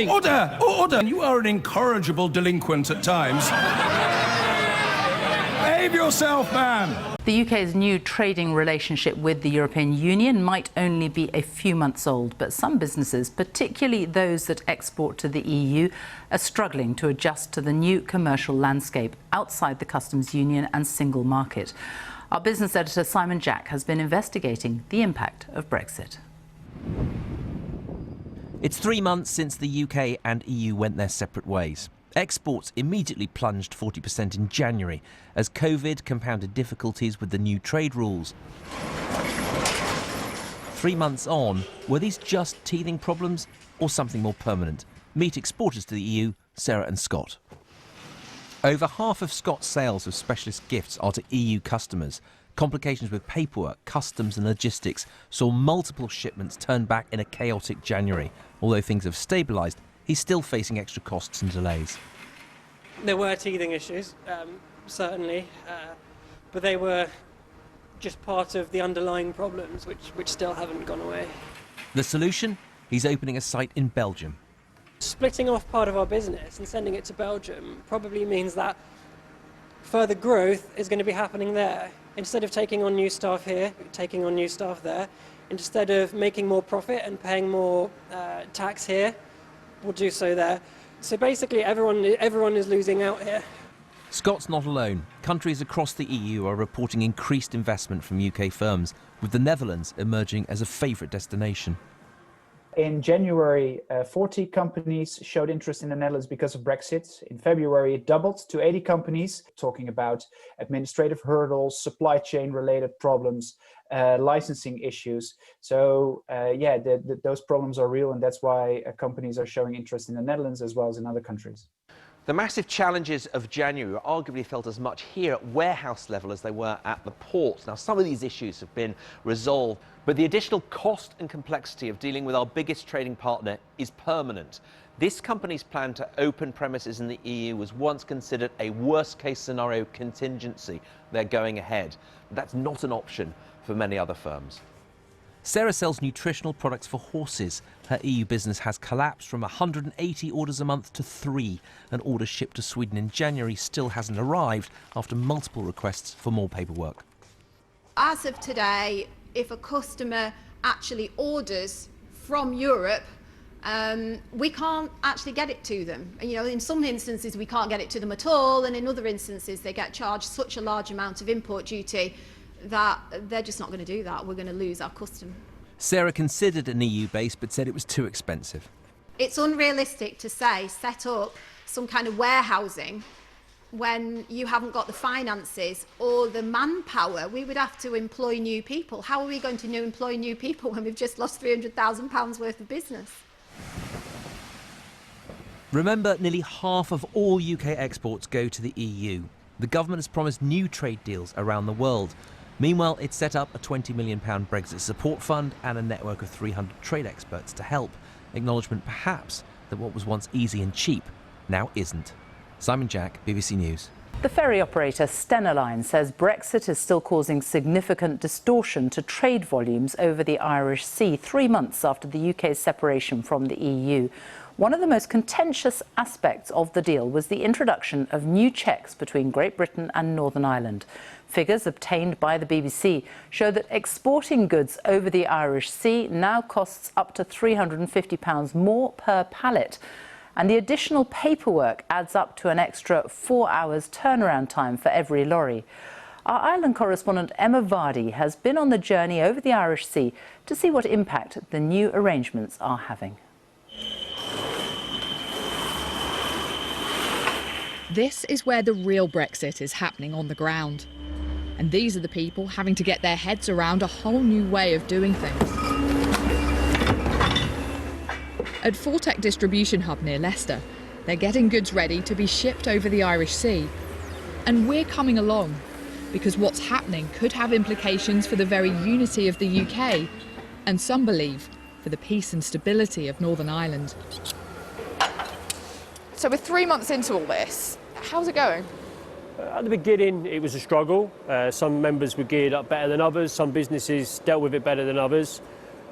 Order! Order! You are an incorrigible delinquent at times. Behave yourself, man! The UK's new trading relationship with the European Union might only be a few months old, but some businesses, particularly those that export to the EU, are struggling to adjust to the new commercial landscape outside the customs union and single market. Our business editor Simon Jack has been investigating the impact of Brexit. It's 3 months since the UK and EU went their separate ways. Exports immediately plunged 40% in January as COVID compounded difficulties with the new trade rules. 3 months on, were these just teething problems or something more permanent? Meet exporters to the EU, Sarah and Scott. Over half of Scott's sales of specialist gifts are to EU customers. Complications with paperwork, customs and logistics saw multiple shipments turned back in a chaotic January. Although things have stabilised, he's still facing extra costs and delays. There were teething issues, certainly, but they were just part of the underlying problems which still haven't gone away. The solution? He's opening a site in Belgium. Splitting off part of our business and sending it to Belgium probably means that further growth is going to be happening there. Instead of taking on new staff here, taking on new staff there, instead of making more profit and paying more tax here, we'll do so there. So basically everyone is losing out here. Scott's not alone. Countries across the EU are reporting increased investment from UK firms, with the Netherlands emerging as a favourite destination. In January, 40 companies showed interest in the Netherlands because of Brexit. In February, it doubled to 80 companies, talking about administrative hurdles, supply chain related problems, licensing issues. So those problems are real, and that's why companies are showing interest in the Netherlands as well as in other countries. The massive challenges of January were arguably felt as much here at warehouse level as they were at the ports. Now, some of these issues have been resolved, but the additional cost and complexity of dealing with our biggest trading partner is permanent. This company's plan to open premises in the EU was once considered a worst-case scenario contingency. They're going ahead. But that's not an option for many other firms. Sarah sells nutritional products for horses. Her EU business has collapsed from 180 orders a month to 3. An order shipped to Sweden in January still hasn't arrived after multiple requests for more paperwork. As of today, if a customer actually orders from Europe, we can't actually get it to them. You know, in some instances we can't get it to them at all, and in other instances they get charged such a large amount of import duty that they're just not going to do that. We're going to lose our customer. Sarah considered an EU base but said it was too expensive. It's unrealistic to say set up some kind of warehousing when you haven't got the finances or the manpower. We would have to employ new people. How are we going to employ new people when we've just lost £300,000 worth of business? Remember, nearly half of all UK exports go to the EU. The government has promised new trade deals around the world. Meanwhile, it's set up a £20 million Brexit support fund and a network of 300 trade experts to help. Acknowledgement perhaps that what was once easy and cheap now isn't. Simon Jack, BBC News. The ferry operator Stena Line says Brexit is still causing significant distortion to trade volumes over the Irish Sea 3 months after the UK's separation from the EU. One of the most contentious aspects of the deal was the introduction of new checks between Great Britain and Northern Ireland. Figures obtained by the BBC show that exporting goods over the Irish Sea now costs up to £350 more per pallet. And the additional paperwork adds up to an extra 4 hours turnaround time for every lorry. Our Ireland correspondent Emma Vardy has been on the journey over the Irish Sea to see what impact the new arrangements are having. This is where the real Brexit is happening on the ground. And these are the people having to get their heads around a whole new way of doing things. At Fortec Distribution Hub near Leicester, they're getting goods ready to be shipped over the Irish Sea. And we're coming along, because what's happening could have implications for the very unity of the UK, and some believe for the peace and stability of Northern Ireland. So we're 3 months into all this. How's it going? At the beginning, it was a struggle. Some members were geared up better than others. Some businesses dealt with it better than others.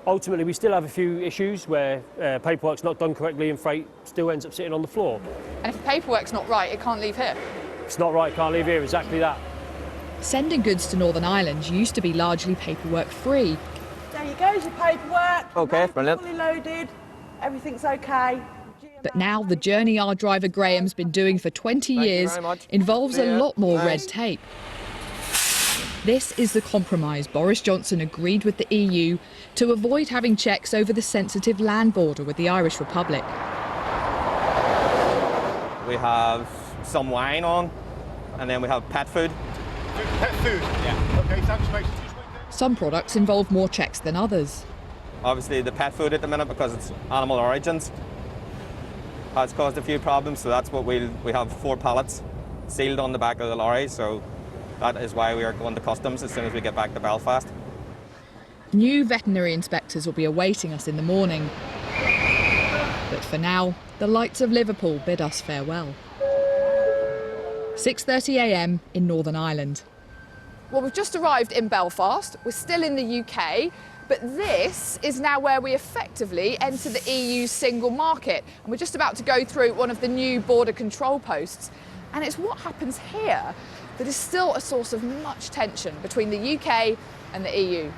Ultimately, we still have a few issues where paperwork's not done correctly and freight still ends up sitting on the floor. And if the paperwork's not right, it can't leave here. It's not right, can't leave here, exactly that. Sending goods to Northern Ireland used to be largely paperwork-free. There you go, your paperwork. Okay, brilliant. Fully loaded, everything's okay. But now the journey our driver Graham's been doing for 20 years involves a lot more red tape. This is the compromise Boris Johnson agreed with the EU to avoid having checks over the sensitive land border with the Irish Republic. We have some wine on, and then we have pet food. Pet food? Yeah. Okay, thanks, mate. Some products involve more checks than others. Obviously the pet food at the minute, because it's animal origins, has caused a few problems, so that's what we have 4 pallets sealed on the back of the lorry, so that is why we are going to customs as soon as we get back to Belfast. New veterinary inspectors will be awaiting us in the morning. But for now, the lights of Liverpool bid us farewell. 6:30 a.m. in Northern Ireland. Well, we've just arrived in Belfast. We're still in the UK, but this is now where we effectively enter the EU's single market. And we're just about to go through one of the new border control posts. And it's what happens here that is still a source of much tension between the UK and the EU.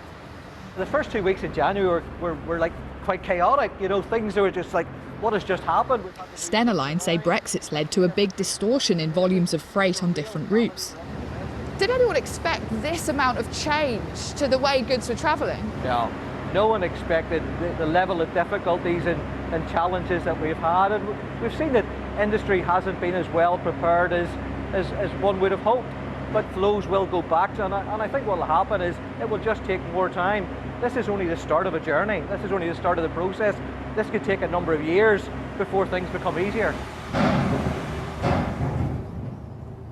The first 2 weeks in January were like quite chaotic. You know, things were just like, what has just happened? Stena Line say Brexit's led to a big distortion in volumes of freight on different routes. Did anyone expect this amount of change to the way goods were travelling? No. No one expected the level of difficulties and challenges that we've had. And we've seen that industry hasn't been as well prepared as one would have hoped. But flows will go back, and I think what will happen is it will just take more time. This is only the start of a journey. This is only the start of the process. This could take a number of years before things become easier.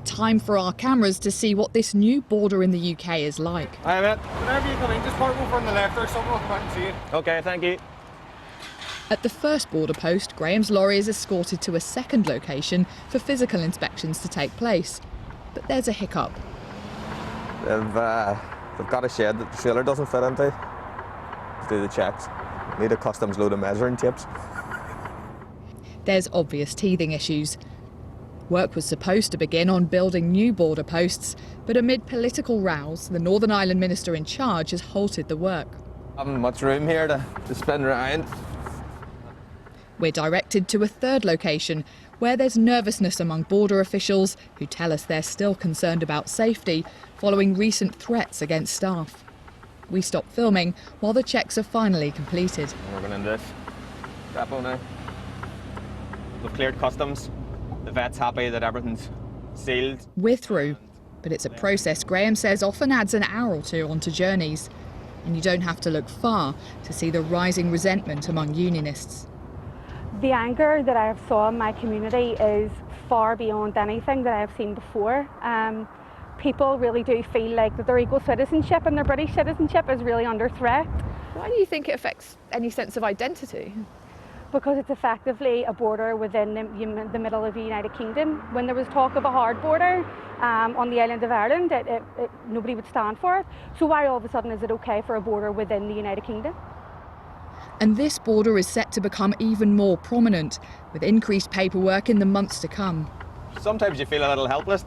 Time for our cameras to see what this new border in the UK is like. Hi, mate. Whenever you come in, just park over on the left or someone will come out and see you. Okay, thank you. At the first border post, Graham's lorry is escorted to a second location for physical inspections to take place. But there's a hiccup. They've got a shed that the trailer doesn't fit into. To do the checks. Need a customs load of measuring tapes. There's obvious teething issues. Work was supposed to begin on building new border posts, but amid political rows, the Northern Ireland minister in charge has halted the work. Haven't much room here to spin around. We're directed to a third location, where there's nervousness among border officials who tell us they're still concerned about safety following recent threats against staff. We stop filming while the checks are finally completed. We're going into this depot now. We've cleared customs. The vet's happy that everything's sealed. We're through, but it's a process Graham says often adds an hour or two onto journeys. And you don't have to look far to see the rising resentment among unionists. The anger that I have saw in my community is far beyond anything that I have seen before. People really do feel like that their equal citizenship and their British citizenship is really under threat. Why do you think it affects any sense of identity? Because it's effectively a border within the middle of the United Kingdom. When there was talk of a hard border on the island of Ireland, nobody would stand for it. So why all of a sudden is it okay for a border within the United Kingdom? And this border is set to become even more prominent, with increased paperwork in the months to come. Sometimes you feel a little helpless.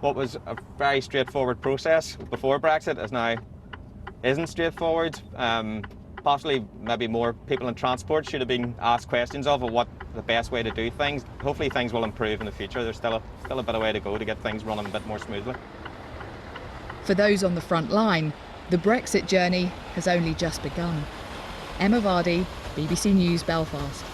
What was a very straightforward process before Brexit isn't straightforward. Possibly maybe more people in transport should have been asked questions of what the best way to do things. Hopefully things will improve in the future. There's still a bit of way to go to get things running a bit more smoothly. For those on the front line, the Brexit journey has only just begun. Emma Vardy, BBC News, Belfast.